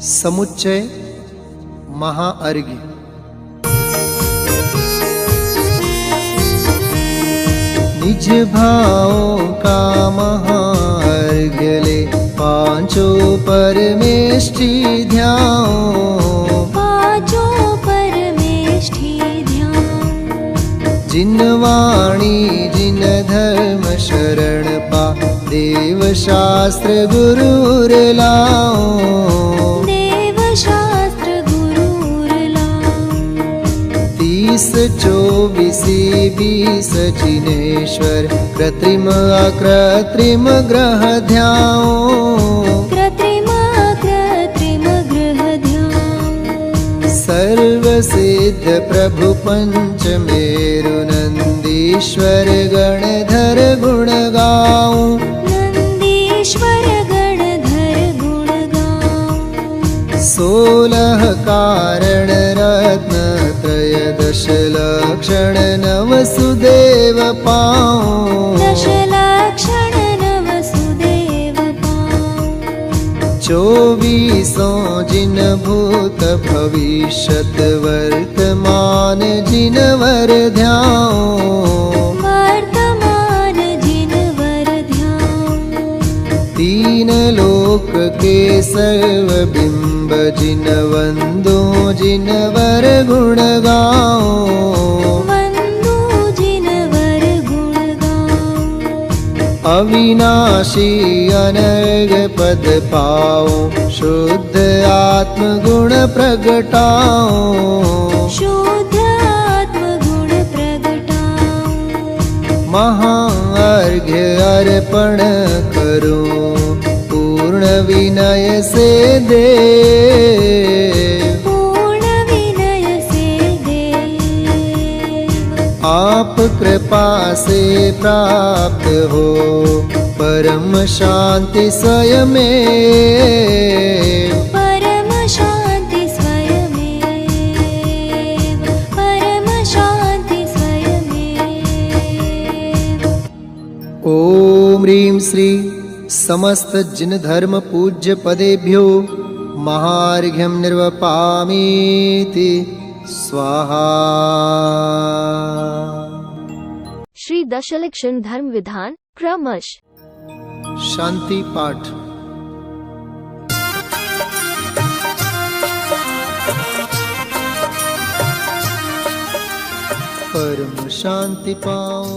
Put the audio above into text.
समुच्चय महाअर्घ्य। निज भाव का महाअर्घ्य ले, पांचों परमेष्ठि ध्याओ। पांचों परमेष्ठि ध्याओ। जिन वाणी जिन धर्म शरण पा, देव शास्त्र गुरुर लाओ। देव शास्त्र गुरुर लाओ। 30 24 20 जिनेश्वर, कृत्रिम अकृत्रिम ग्रह ध्याओ। कृत्रिम अकृत्रिम ग्रह ध्याओ। सर्व सिद्ध प्रभु पंच मेरु, नंदीश्वर गणधर गुण गाऊं। नंदीश्वर गणधर गुण गाऊं। 16 कारण रत्न, त्रयोदश लक्षण नव सुदेव पाऊं। 10 लक्षण नव सुदेव पाऊं। 24 जिन भूत भविष्यत, वर्तमान जिन वर ध्याओ। वर्तमान जिन वर ध्याओ। 3 लोक के सर्व बिंब, जिन वंदो जिन वर गुण गाओ। वंदो जिन वर गुण गाओ। अविनाशी अनर्घ पद पाओ, शुद्ध आत्म गुण प्रगटाओ। शुद्ध आत्म गुण प्रगटाओ। महाअर्घ्य अर्पण करो, पूर्ण विनय से दे। पूर्ण विनय से देव। आप कृपा से प्राप्त हो, परम शांति स्वयमेव। परम शांति स्वयमेव। परम शांति स्वयमेव। ओम ह्रीं श्री समस्त जिन धर्म पूज्य पदेभ्यो महार्घ्यं निर्वपामीति स्वाहा। श्री दशलक्षण धर्म विधान क्रमश। शांति पाठ। परम शांति पाओ,